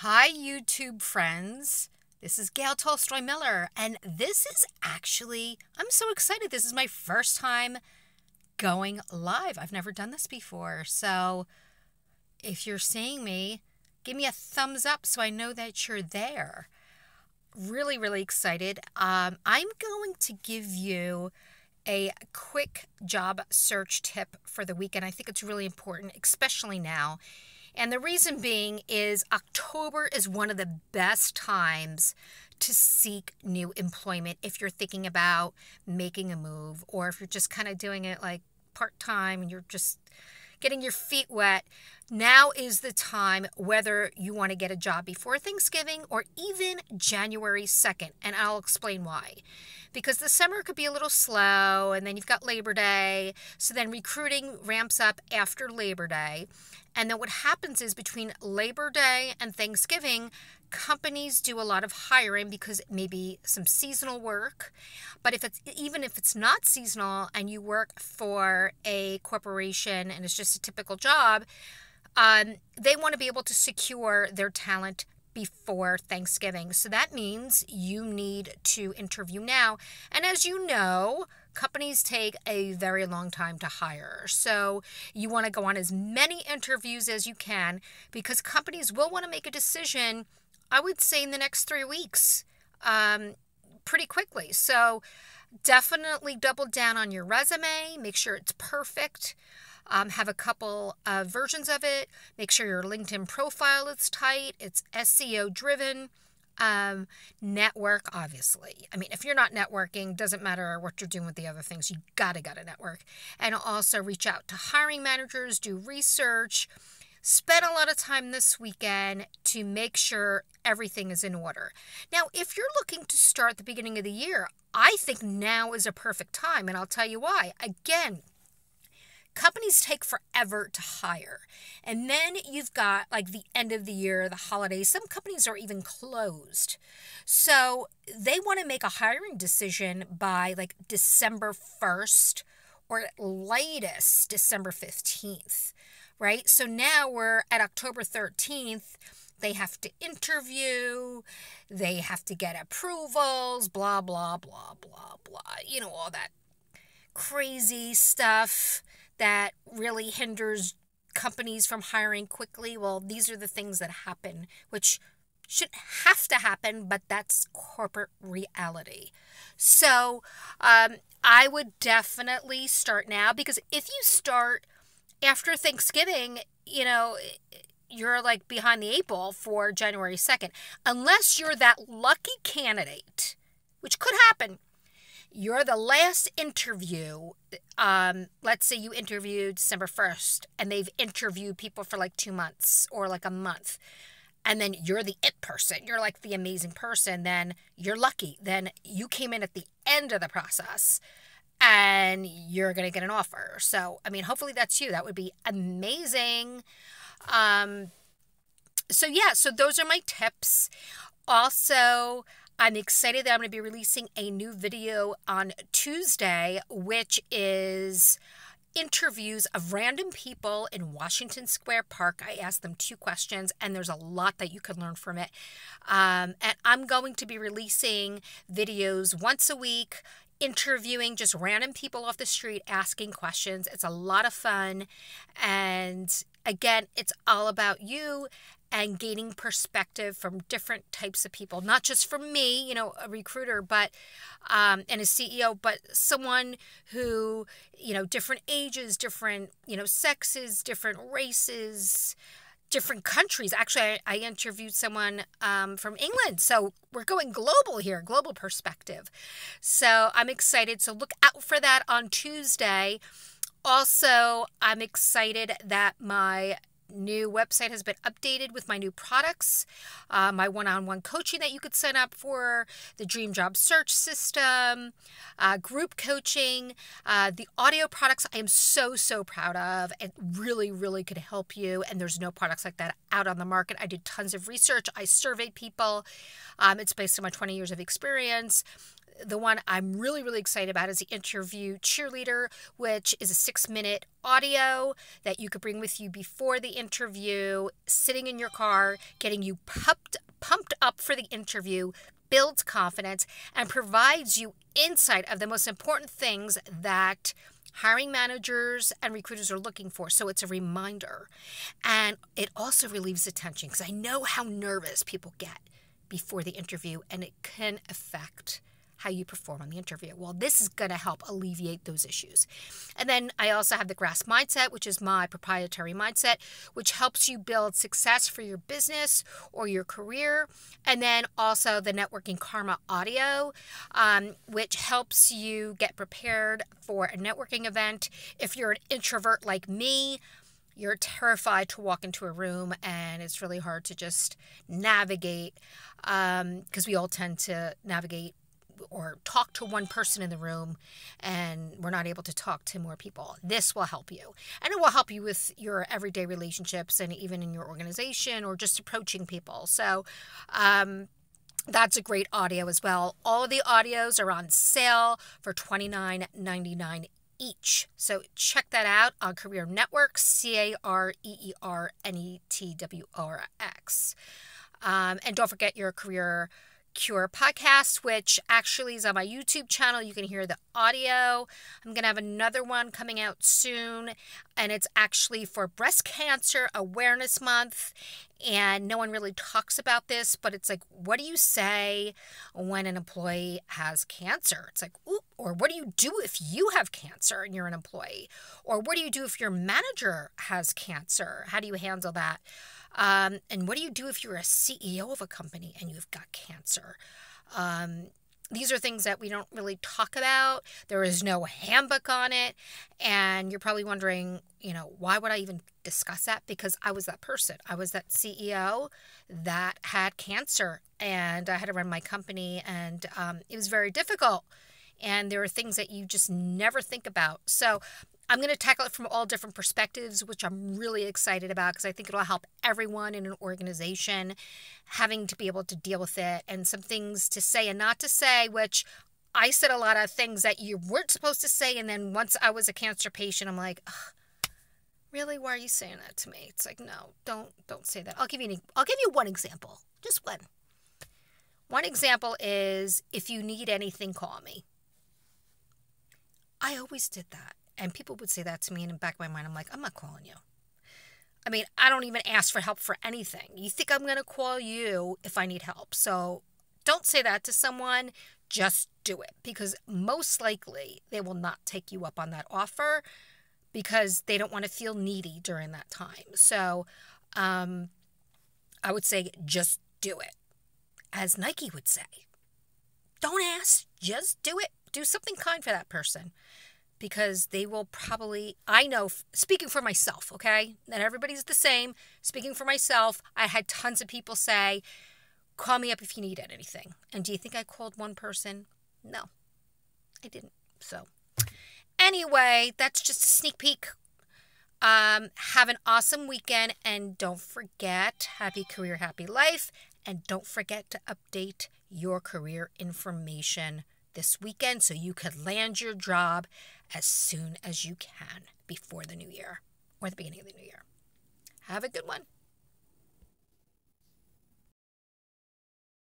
Hi, YouTube friends. This is Gail Tolstoi-Miller, and this is I'm so excited. This is my first time going live. I've never done this before. So if you're seeing me, give me a thumbs up so I know that you're there. Really, really excited. I'm going to give you a quick job search tip for the weekend. I think it's really important, especially now. And the reason being is October is one of the best times to seek new employment if you're thinking about making a move, or if you're just kind of doing it like part-time and you're just getting your feet wet. Now is the time, whether you want to get a job before Thanksgiving or even January 2nd. And I'll explain why. Because the summer could be a little slow, and then you've got Labor Day. So then recruiting ramps up after Labor Day. And then what happens is between Labor Day and Thanksgiving, companies do a lot of hiring because maybe some seasonal work. But even if it's not seasonal and you work for a corporation and it's just a typical job, they want to be able to secure their talent before Thanksgiving. So that means you need to interview now. And as you know, companies take a very long time to hire. So you want to go on as many interviews as you can, because companies will want to make a decision, I would say, in the next 3 weeks, pretty quickly. So definitely double down on your resume. Make sure it's perfect. Have a couple of versions of it. Make sure your LinkedIn profile is tight. It's SEO driven. Network, obviously. I mean, if you're not networking, doesn't matter what you're doing with the other things. You gotta network. And also reach out to hiring managers, do research. Spend a lot of time this weekend to make sure everything is in order. Now, if you're looking to start at the beginning of the year, I think now is a perfect time, and I'll tell you why. Again, companies take forever to hire. And then you've got like the end of the year, the holidays. Some companies are even closed. So they want to make a hiring decision by like December 1st or at latest December 15th, right? So now we're at October 13th. They have to interview, they have to get approvals, blah, blah, blah, blah, blah. You know, all that crazy stuff that really hinders companies from hiring quickly. Well, these are the things that happen, which shouldn't have to happen, but that's corporate reality. So I would definitely start now, because if you start after Thanksgiving, you're like behind the eight ball for January 2nd, unless you're that lucky candidate, which could happen. You're the last interview. Let's say you interviewed December 1st and they've interviewed people for like 2 months or like a month. And then you're the it person. You're like the amazing person. Then you're lucky. Then you came in at the end of the process and you're going to get an offer. So, I mean, hopefully that's you. That would be amazing. So those are my tips. Also, I'm excited that I'm going to be releasing a new video on Tuesday, which is interviews of random people in Washington Square Park. I asked them 2 questions, and there's a lot that you can learn from it. And I'm going to be releasing videos once a week, interviewing just random people off the street, asking questions. It's a lot of fun. And again, it's all about you and gaining perspective from different types of people, not just from me, a recruiter, but and a CEO, but someone who, different ages, different, sexes, different races, different countries. Actually, I interviewed someone from England. So we're going global here, global perspective. So I'm excited. So look out for that on Tuesday. Also, I'm excited that my new website has been updated with my new products, my one-on-one coaching that you could sign up for, the Dream Job Search System, group coaching, the audio products I am so, so proud of and really, really could help you. And there's no products like that out on the market. I did tons of research. I surveyed people. It's based on my 20 years of experience. the one I'm really, really excited about is the interview cheerleader, which is a 6-minute audio that you could bring with you before the interview, sitting in your car, getting you pumped up for the interview, builds confidence, and provides you insight of the most important things that hiring managers and recruiters are looking for. So it's a reminder. And it also relieves the tension, because I know how nervous people get before the interview, and it can affect how you perform on the interview. Well, this is going to help alleviate those issues. And then I also have the GRASS mindset, which is my proprietary mindset, which helps you build success for your business or your career. And then also the networking karma audio, which helps you get prepared for a networking event. If you're an introvert like me, you're terrified to walk into a room, and it's really hard to just navigate, because we all tend to navigate or talk to one person in the room, and we're not able to talk to more people. This will help you. And it will help you with your everyday relationships, and even in your organization, or just approaching people. So that's a great audio as well. All of the audios are on sale for $29.99 each. So check that out on Career Network, CareerNetworks. And don't forget your Career Cure podcast, which actually is on my YouTube channel. You can hear the audio. I'm going to have another one coming out soon, and it's actually for Breast Cancer Awareness Month. And no one really talks about this, but it's like, what do you say when an employee has cancer? It's like, ooh, or what do you do if you have cancer and you're an employee? Or what do you do if your manager has cancer? How do you handle that? And what do you do if you're a CEO of a company and you've got cancer? These are things that we don't really talk about. There is no handbook on it. And you're probably wondering, why would I even discuss that? Because I was that person. I was that CEO that had cancer, and I had to run my company, and it was very difficult. And there are things that you just never think about. So I'm going to tackle it from all different perspectives, which I'm really excited about, because I think it'll help everyone in an organization having to be able to deal with it, and some things to say and not to say, which I said a lot of things that you weren't supposed to say. And then once I was a cancer patient, I'm like, really? Why are you saying that to me? It's like, no, don't say that. I'll give you one example. Just one. One example is, if you need anything, call me. I always did that. And people would say that to me, and in the back of my mind, I'm like, I'm not calling you. I mean, I don't even ask for help for anything. You think I'm going to call you if I need help. So don't say that to someone. Just do it, because most likely they will not take you up on that offer, because they don't want to feel needy during that time. So I would say just do it. As Nike would say, don't ask, just do it. Do something kind for that person. Because they will probably, I know, speaking for myself, okay? Not everybody's the same. Speaking for myself, I had tons of people say, call me up if you need anything. And do you think I called one person? No, I didn't. So anyway, that's just a sneak peek. Have an awesome weekend, and don't forget, happy career, happy life. And don't forget to update your career information this weekend, so you could land your job as soon as you can before the new year, or the beginning of the new year. Have a good one.